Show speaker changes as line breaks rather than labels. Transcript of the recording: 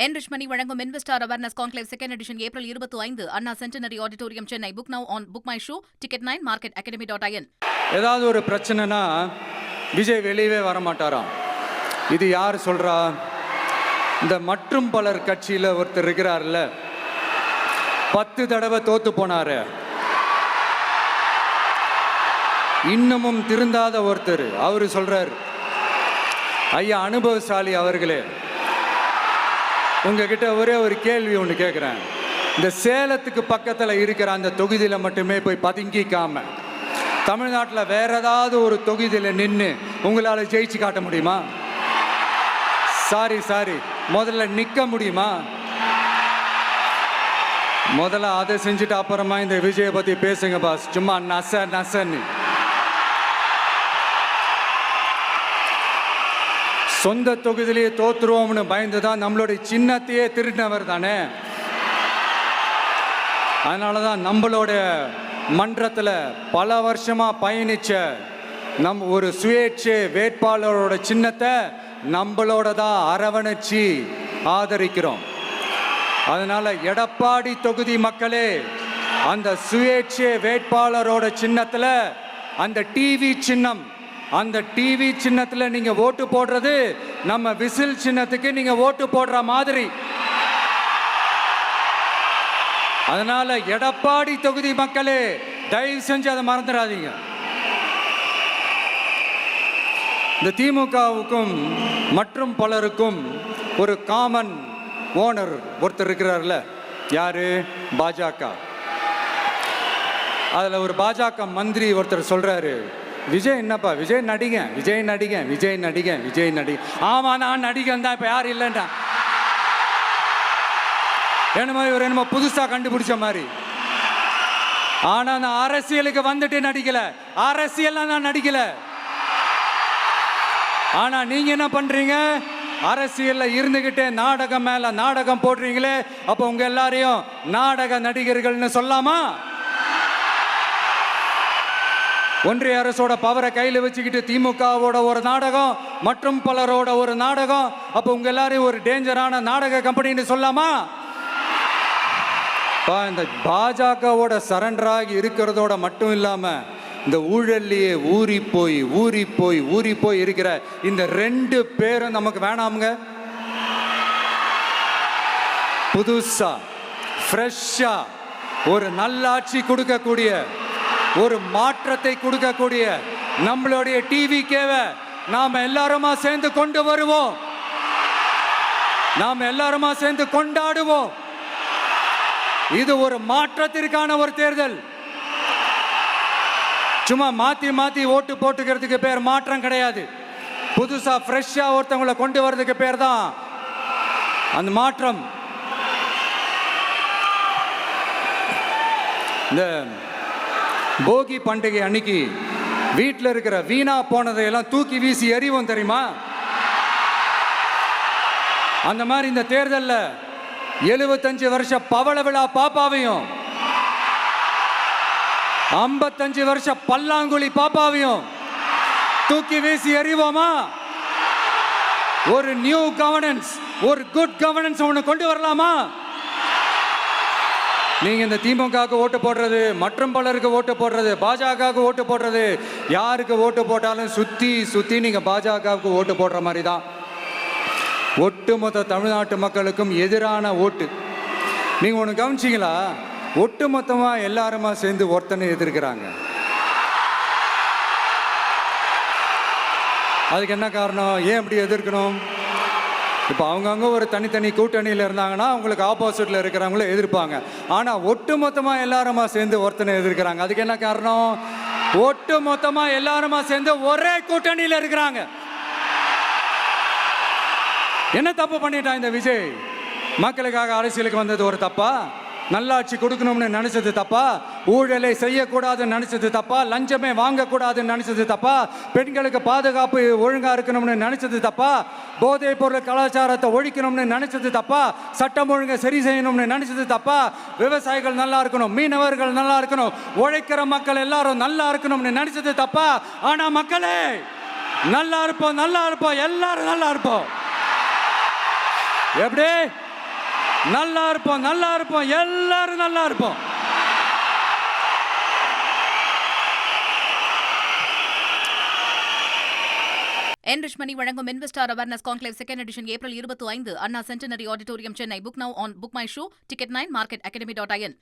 Enrich Money வழங்கும் Investor Awareness Conclave Second Edition April 25 Anna Centenary Auditorium Chennai. Book now on Book My Show, Ticket 9, marketacademy.in.
ஏதாவது ஒரு பிரச்சனைனா விஜய் வெளியவே வர மாட்டாராம். இது யார் சொல்றா? இந்த மற்றும் பலர் கட்சியில் ஒருத்தர் இருக்கிறார்ல, 10 தடவை தோத்து போனாரு, இன்னமும் திருந்தாத ஒருத்தர். அவரு சொல்றார், ஐயா அனுபவசாலி அவர்களே, உங்ககிட்ட ஒரே ஒரு கேள்வி ஒன்று கேட்குறேன். இந்த சேலத்துக்கு பக்கத்தில் இருக்கிற அந்த தொகுதியில் மட்டுமே போய் பதுங்கிக்காம தமிழ்நாட்டில் வேற ஏதாவது ஒரு தொகுதியில் நின்று உங்களால் ஜெயிச்சு காட்ட முடியுமா? சாரி முதல்ல நிற்க முடியுமா? முதல்ல அதை செஞ்சுட்டு அப்புறமா இந்த விஜயை பற்றி பேசுங்க பாஸ். சும்மா நசன்னு சொந்த தொகுதியிலேயே தோத்துருவோம்னு பயந்து தான் நம்மளுடைய சின்னத்தையே திருடினவர் தானே. அதனால தான் நம்மளோட மன்றத்தில் பல வருஷமாக பயணிச்ச ஒரு சுயேட்சை வேட்பாளரோட சின்னத்தை நம்மளோட தான் அரவணைச்சி ஆதரிக்கிறோம். அதனால எடப்பாடி தொகுதி மக்களே, அந்த சுயேட்சை வேட்பாளரோட சின்னத்தில் அந்த டிவி சின்னம், அந்த டிவி சின்னத்தில் நீங்க ஓட்டு போடுறது நம்ம விசில் சின்னத்துக்கு நீங்க ஓட்டு போடுற மாதிரி. அதனால எடப்பாடி தொகுதி மக்களே, தயவு செஞ்சு அதை மறந்துடாதீங்க. இந்த திமுகவுக்கும் மற்றும் பலருக்கும் ஒரு காமன் ஓனர் ஒருத்தர் இருக்கிறார்ல, யாரு? பாஜக. அதுல ஒரு பாஜக மந்திரி ஒருத்தர் சொல்றாரு, விஜய் என்னப்பா, விஜய் நடிகன். ஆமா, நான் நடிகன் தான், இப்ப யாரும் இல்லைன்றா. என்னமோ புதுசா கண்டுபிடிச்ச மாதிரி. ஆனா நான் அரசியலுக்கு வந்துட்டு நடிக்கல, அரசியல் நான் நடிக்கல. ஆனா நீங்க என்ன பண்றீங்க? அரசியல்ல இருந்துகிட்டே நாடகம் மேல நாடகம் போடுறீங்களே, அப்ப உங்க எல்லாரையும் நாடக நடிகர்கள்னு சொல்லாமா? ஒன்றிய அரசோட பவரை கையில் வச்சுக்கிட்டு திமுகவோட ஒரு நாடகம், மற்றும் பலரோட ஒரு நாடகம், அப்போ உங்க எல்லாரையும் ஒரு டேஞ்சரான நாடக கம்பெனின்னு சொல்லாமா? இந்த பாஜகவோட சரண்டராகி இருக்கிறதோட மட்டும் இல்லாம இந்த ஊழல்லையே ஊறி போய் இருக்கிற இந்த 2 பேரும் நமக்கு வேணாமுங்க. புதுசா ஃப்ரெஷ்ஷா ஒரு நல்லாட்சி கொடுக்கக்கூடிய, ஒரு மாற்றத்தை கொடுக்கக்கூடிய நம்மளுடைய டிவிக்கேவை நாம எல்லாருமா சேர்ந்து கொண்டு வருவோம், நாம எல்லாருமா சேர்ந்து கொண்டாடுவோம். இது ஒரு மாற்றத்திற்கான ஒரு தேர்தல். சும்மா மாத்தி ஓட்டு போட்டுக்கிறதுக்கு பேர் மாற்றம் கிடையாது. புதுசா ஃப்ரெஷ்ஷா ஒருத்தவங்களை கொண்டு வர்றதுக்கு பேர் தான் அந்த மாற்றம். இந்த போகி பண்டிகை அன்னைக்கு வீட்டில் இருக்கிற வீணா போனதையெல்லாம் தூக்கி வீசி எறிவோம் தெரியுமா? அந்த மாதிரி இந்த தேர்தலில் 75 வருஷ பவள விழா பாப்பாவையும் 55 வருஷ பல்லாங்குழி பாப்பாவையும் தூக்கி வீசி எறிவோமா? ஒரு நியூ கவர்னன்ஸ், ஒரு குட் கவர்னன்ஸ் ஒன்று கொண்டு வரலாமா? நீங்க இந்த திமுகவுக்கு ஓட்டு போடுறது, மற்றும் பலருக்கு ஓட்டு போடுறது, பாஜகவுக்கு ஓட்டு போடுறது, யாருக்கு ஓட்டு போட்டாலும் சுத்தி நீங்க பாஜகவுக்கு ஓட்டு போடுற மாதிரி தான். ஒட்டுமொத்த தமிழ்நாட்டு மக்களுக்கும் எதிரான ஓட்டு. நீங்க ஒன்று கவனிச்சிங்களா? ஒட்டுமொத்தமா எல்லாருமா சேர்ந்து ஒருத்தனை எதிர்க்கிறாங்க. அதுக்கு என்ன காரணம்? ஏன் அப்படி எதிர்க்கணும்? இப்போ அவங்கவுங்க ஒரு தனித்தனி கூட்டணியில் இருந்தாங்கன்னா அவங்களுக்கு ஆப்போசிட்டில் இருக்கிறவங்கள எதிர்ப்பாங்க. ஆனால் ஒட்டு மொத்தமாக எல்லாருமா சேர்ந்து ஒருத்தனை எதிர்க்கிறாங்க. அதுக்கு என்ன காரணம்? ஒட்டு மொத்தமாக எல்லாருமா சேர்ந்து ஒரே கூட்டணியில் இருக்கிறாங்க. என்ன தப்பு பண்ணிட்டான் இந்த விஜய்? மக்களுக்காக அரசியலுக்கு வந்தது ஒரு தப்பா? நல்லாட்சி கொடுக்கணும்னு நினைச்சது தப்பா? ஊழலை செய்யக்கூடாதுன்னு நினைச்சது தப்பா? லஞ்சமே வாங்கக்கூடாதுன்னு நினைச்சது தப்பா? பெண்களுக்கு பாதுகாப்பு ஒழுங்கா இருக்கணும்னு நினைச்சது தப்பா? போதைப் பொருள் கலாச்சாரத்தை ஒழிக்கணும்னு நினைச்சது தப்பா? சட்டம் ஒழுங்கை சரி செய்யணும்னு நினைச்சது தப்பா? விவசாயிகள் நல்லா இருக்கணும், மீனவர்கள் நல்லா இருக்கணும், உழைக்கிற மக்கள் எல்லாரும் நல்லா இருக்கணும்னு நினைச்சது தப்பா? ஆனா மக்களே, நல்லா இருப்போம், எல்லாரும் நல்லா இருப்போம். எப்படி நல்லா இருப்போம், நல்லா இருப்போம், எல்லாரும் நல்லா இருப்போம்.
என்ரிச் மணி வழங்கும் investor awareness conclave second edition April 25 Anna centenary auditorium Chennai. Book now on book my show, ticket 9, marketacademy.in.